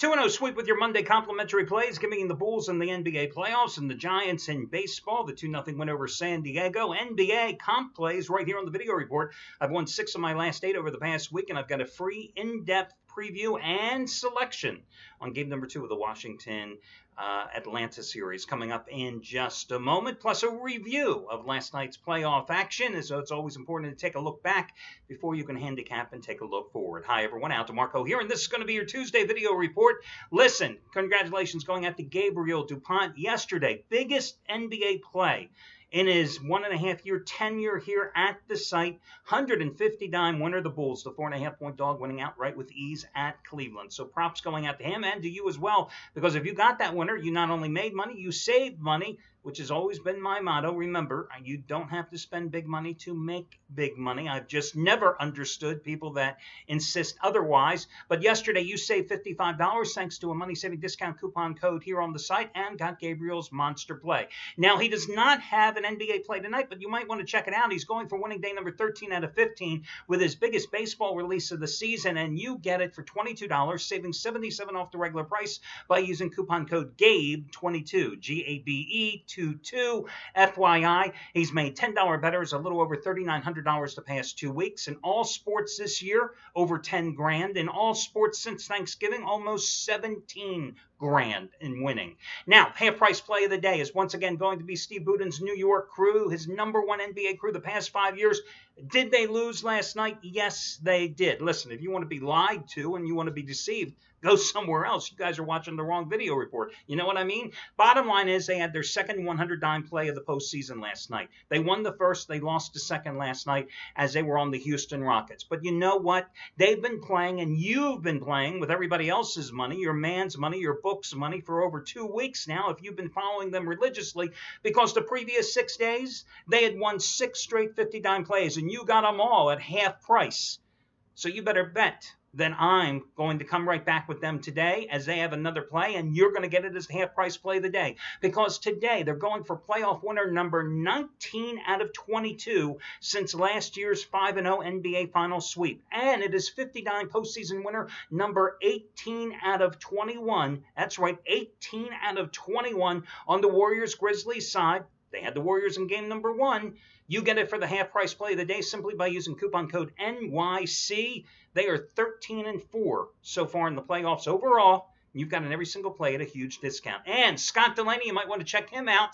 2-0 sweep with your Monday complimentary plays, giving the Bulls in the NBA playoffs and the Giants in baseball. The 2-0 win over San Diego. NBA comp plays right here on the video report. I've won 6 of my last 8 over the past week, and I've got a free in-depth preview and selection on game number 2 of the Washington Atlanta series coming up in just a moment, plus a review of last night's playoff action. So it's always important to take a look back before you can handicap and take a look forward. Hi, everyone. Al DeMarco here, and this is going to be your Tuesday video report. Listen, congratulations going out to Gabriel DuPont yesterday. Biggest NBA play in his 1.5-year tenure here at the site. 150-dime winner, the Bulls, the 4.5-point dog, winning outright with ease at Cleveland. So props going out to him and to you as well, because if you got that winner, you not only made money, you saved money, which has always been my motto. Remember, you don't have to spend big money to make big money. I've just never understood people that insist otherwise. But yesterday, you saved $55 thanks to a money-saving discount coupon code here on the site and got Gabriel's monster play. Now, he does not have an NBA play tonight, but you might want to check it out. He's going for winning day number 13 out of 15 with his biggest baseball release of the season, and you get it for $22, saving $77 off the regular price by using coupon code GABE22, G-A-B-E, 22. FYI, he's made $10 bettors a little over $3,900 the past 2 weeks. In all sports this year, over 10 grand. In all sports since Thanksgiving, almost 17 grand in winning. Now, half price play of the day is once again going to be Steve Buden's New York crew, his number 1 NBA crew the past 5 years. Did they lose last night? Yes, they did. Listen, if you want to be lied to and you want to be deceived, go somewhere else. You guys are watching the wrong video report. You know what I mean? Bottom line is they had their second 100-dime play of the postseason last night. They won the first. They lost the second last night as they were on the Houston Rockets. But you know what? They've been playing, and you've been playing with everybody else's money, your man's money, your book's money, for over 2 weeks now, if you've been following them religiously, because the previous 6 days, they had won 6 straight 50-dime plays, and you got them all at half price. So you better bet then I'm going to come right back with them today as they have another play, and you're going to get it as the half-price play of the day. Because today they're going for playoff winner number 19 out of 22 since last year's 5-0 NBA final sweep. And it is 50-dime postseason winner number 18 out of 21. That's right, 18 out of 21 on the Warriors-Grizzlies side. They had the Warriors in game number 1. You get it for the half-price play of the day simply by using coupon code NYC. They are 13-4 so far in the playoffs overall. You've got in every single play at a huge discount. And Scott Delaney, you might want to check him out.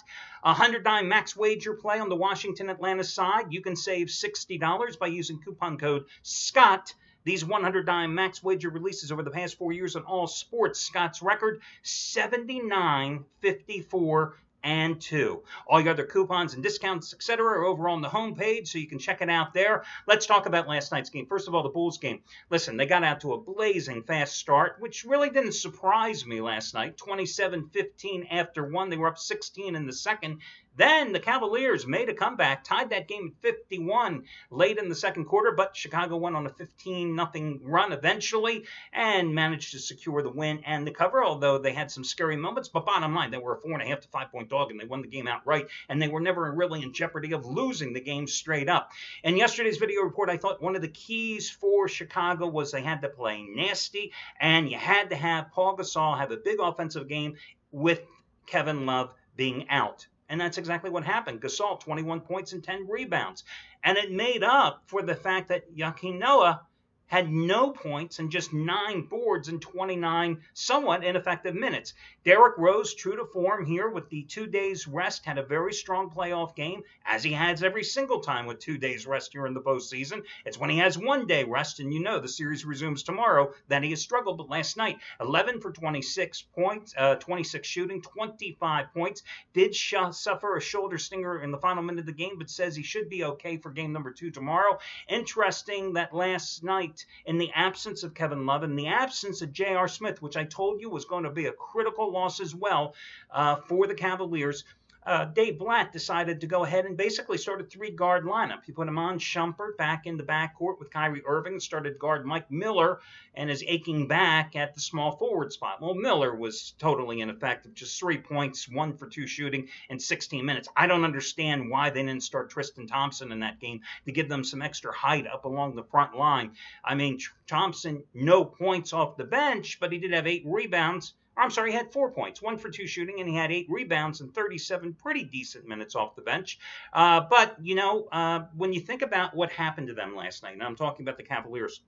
A 100-dime max wager play on the Washington-Atlanta side. You can save $60 by using coupon code SCOTT. These 100-dime max wager releases over the past 4 years on all sports. Scott's record, 79, 54, and 2. All your other coupons and discounts, etc., are over on the homepage, so you can check it out there. Let's talk about last night's game. First of all, the Bulls game. Listen, they got out to a blazing fast start, which really didn't surprise me last night. 27-15 after 1. They were up 16 in the second. Then the Cavaliers made a comeback, tied that game at 51 late in the second quarter, but Chicago went on a 15-0 run eventually and managed to secure the win and the cover, although they had some scary moments. But bottom line, they were a 4.5 to 5-point dog, and they won the game outright, and they were never really in jeopardy of losing the game straight up. In yesterday's video report, I thought one of the keys for Chicago was they had to play nasty, and you had to have Paul Gasol have a big offensive game with Kevin Love being out. And that's exactly what happened. Gasol, 21 points and 10 rebounds. And it made up for the fact that Joakim Noah had no points and just 9 boards in 29 somewhat ineffective minutes. Derrick Rose, true to form here with the 2 days rest, had a very strong playoff game, as he has every single time with 2 days rest here in the postseason. It's when he has 1 day rest, and you know the series resumes tomorrow, that he has struggled. But last night, 11 for 26 points, 26 shooting, 25 points. Did suffer a shoulder stinger in the final minute of the game, but says he should be okay for game number 2 tomorrow. Interesting that last night, in the absence of Kevin Love, in the absence of J.R. Smith, which I told you was going to be a critical loss as well for the Cavaliers, Dave Blatt decided to go ahead and basically start a 3-guard lineup. He put Iman Shumpert back in the backcourt with Kyrie Irving, started to guard Mike Miller and his aching back at the small forward spot. Well, Miller was totally ineffective, just 3 points, 1 for 2 shooting in 16 minutes. I don't understand why they didn't start Tristan Thompson in that game to give them some extra height up along the front line. I mean, Thompson, no points off the bench, but he did have 8 rebounds. I'm sorry, he had 4 points, 1 for 2 shooting, and he had 8 rebounds and 37 pretty decent minutes off the bench. But, when you think about what happened to them last night, and I'm talking about the Cavaliers,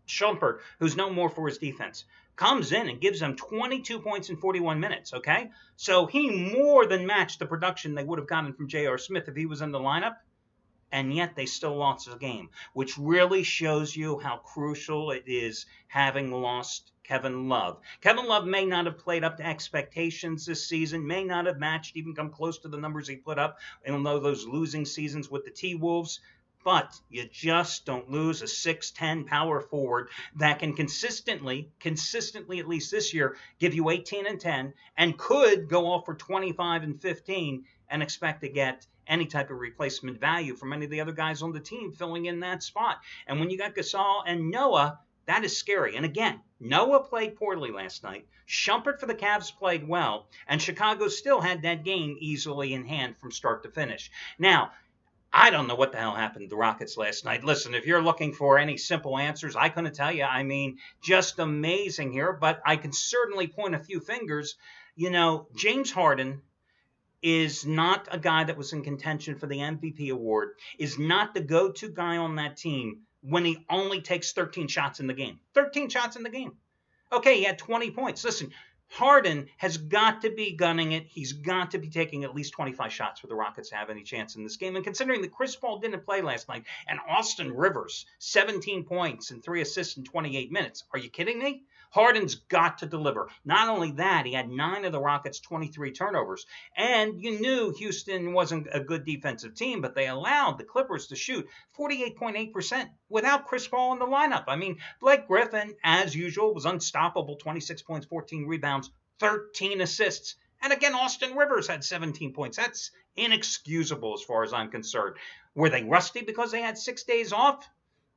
Shumpert, who's known more for his defense, comes in and gives them 22 points in 41 minutes, okay? So he more than matched the production they would have gotten from J.R. Smith if he was in the lineup. And yet they still lost the game, which really shows you how crucial it is having lost Kevin Love. Kevin Love may not have played up to expectations this season, may not have matched, even come close to the numbers he put up in those losing seasons with the T-Wolves. But you just don't lose a 6'10 power forward that can consistently, at least this year, give you 18 and 10 and could go off for 25 and 15 and expect to get any type of replacement value from any of the other guys on the team filling in that spot. And when you got Gasol and Noah, that is scary. And again, Noah played poorly last night. Shumpert for the Cavs played well. And Chicago still had that game easily in hand from start to finish. Now, I don't know what the hell happened to the Rockets last night. Listen, if you're looking for any simple answers, I couldn't tell you. I mean, just amazing here. But I can certainly point a few fingers. James Harden is not a guy that was in contention for the MVP award, is not the go-to guy on that team when he only takes 13 shots in the game. 13 shots in the game. Okay, he had 20 points. Listen, Harden has got to be gunning it. He's got to be taking at least 25 shots for the Rockets to have any chance in this game. And considering that Chris Paul didn't play last night and Austin Rivers, 17 points and 3 assists in 28 minutes. Are you kidding me? Harden's got to deliver. Not only that, he had 9 of the Rockets' 23 turnovers. And you knew Houston wasn't a good defensive team, but they allowed the Clippers to shoot 48.8% without Chris Paul in the lineup. I mean, Blake Griffin, as usual, was unstoppable, 26 points, 14 rebounds, 13 assists. And again, Austin Rivers had 17 points. That's inexcusable as far as I'm concerned. Were they rusty because they had 6 days off?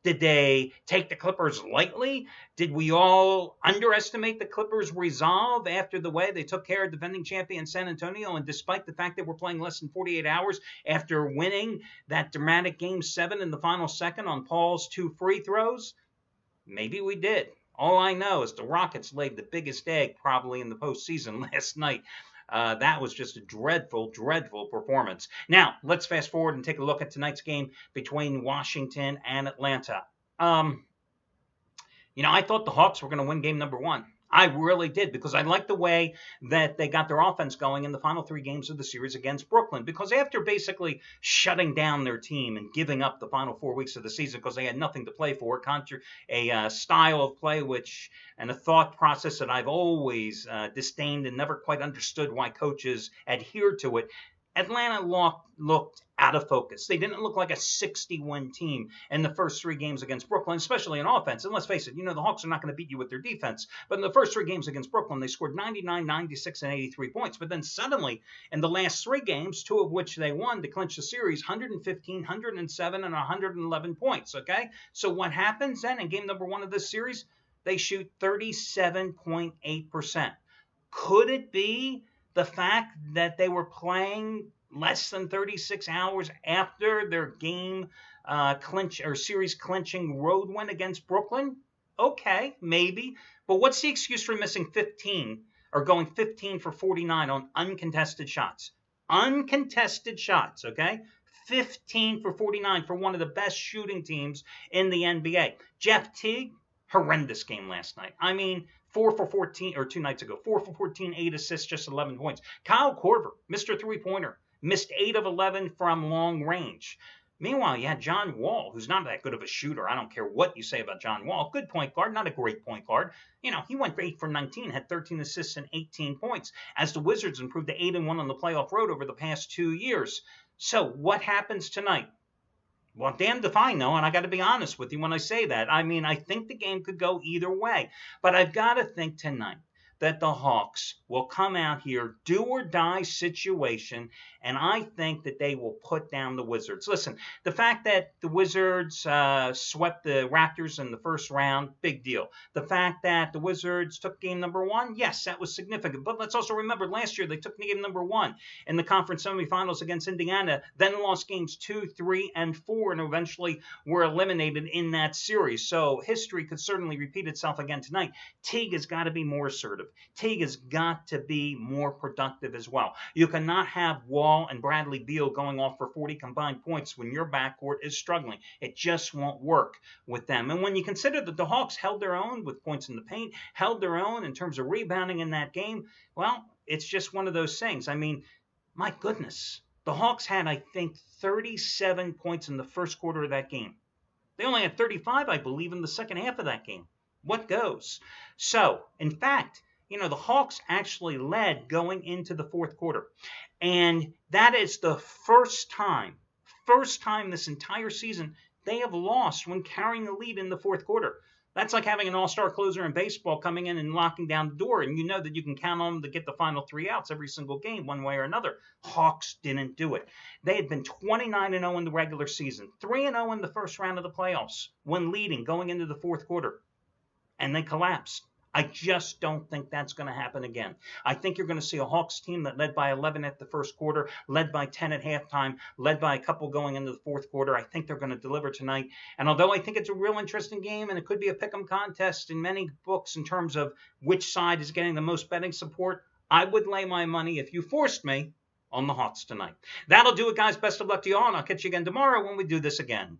Did they take the Clippers lightly? Did we all underestimate the Clippers' resolve after the way they took care of defending champion San Antonio? And despite the fact that we're playing less than 48 hours after winning that dramatic Game 7 in the final second on Paul's 2 free throws? Maybe we did. All I know is the Rockets laid the biggest egg probably in the postseason last night. That was just a dreadful, dreadful performance. Now, let's fast forward and take a look at tonight's game between Washington and Atlanta. I thought the Hawks were going to win game number 1. I really did, because I liked the way that they got their offense going in the final 3 games of the series against Brooklyn. Because after basically shutting down their team and giving up the final 4 weeks of the season because they had nothing to play for, a style of play and a thought process that I've always disdained and never quite understood why coaches adhere to it, Atlanta looked out of focus. They didn't look like a 60-win team in the first 3 games against Brooklyn, especially in offense. And let's face it, the Hawks are not going to beat you with their defense. But in the first 3 games against Brooklyn, they scored 99, 96, and 83 points. But then suddenly, in the last 3 games, 2 of which they won to clinch the series, 115, 107, and 111 points, okay? So what happens then in game number 1 of this series? They shoot 37.8%. Could it be the fact that they were playing less than 36 hours after their game series clinching road win against Brooklyn? Okay, maybe. But what's the excuse for missing 15 or going 15 for 49 on uncontested shots? Uncontested shots, okay? 15 for 49 for one of the best shooting teams in the NBA. Jeff Teague, horrendous game last night. I mean, 4 for 14, or 2 nights ago, 4 for 14, 8 assists, just 11 points. Kyle Korver, Mr. Three-Pointer, missed 8 of 11 from long range. Meanwhile, you had John Wall, who's not that good of a shooter. I don't care what you say about John Wall. Good point guard, not a great point guard. He went 8 for 19, had 13 assists and 18 points, as the Wizards improved to 8-1 on the playoff road over the past 2 years. So what happens tonight? Well, damned if I know, and I got to be honest with you when I say that. I mean, I think the game could go either way. But I've got to think tonight, that the Hawks will come out here, do or die situation, and I think that they will put down the Wizards. Listen, the fact that the Wizards swept the Raptors in the first round, big deal. The fact that the Wizards took game number 1, yes, that was significant. But let's also remember last year they took game number 1 in the conference semifinals against Indiana, then lost games 2, 3, and 4, and eventually were eliminated in that series. So history could certainly repeat itself again tonight. Teague has got to be more assertive. Teague has got to be more productive as well. You cannot have Wall and Bradley Beal going off for 40 combined points when your backcourt is struggling. It just won't work with them. And when you consider that the Hawks held their own with points in the paint, held their own in terms of rebounding in that game, well, it's just one of those things. I mean, my goodness, the Hawks had, I think, 37 points in the first quarter of that game. They only had 35, I believe, in the second half of that game. What goes? So, in fact, the Hawks actually led going into the fourth quarter. And that is the first time this entire season they have lost when carrying the lead in the fourth quarter. That's like having an all-star closer in baseball coming in and locking down the door, and you know that you can count on them to get the final 3 outs every single game one way or another. Hawks didn't do it. They had been 29-0 in the regular season, 3-0 in the first round of the playoffs when leading going into the fourth quarter, and they collapsed. I just don't think that's going to happen again. I think you're going to see a Hawks team that led by 11 at the first quarter, led by 10 at halftime, led by a couple going into the fourth quarter. I think they're going to deliver tonight. And although I think it's a real interesting game and it could be a pick'em contest in many books in terms of which side is getting the most betting support, I would lay my money, if you forced me, on the Hawks tonight. That'll do it, guys. Best of luck to you all, and I'll catch you again tomorrow when we do this again.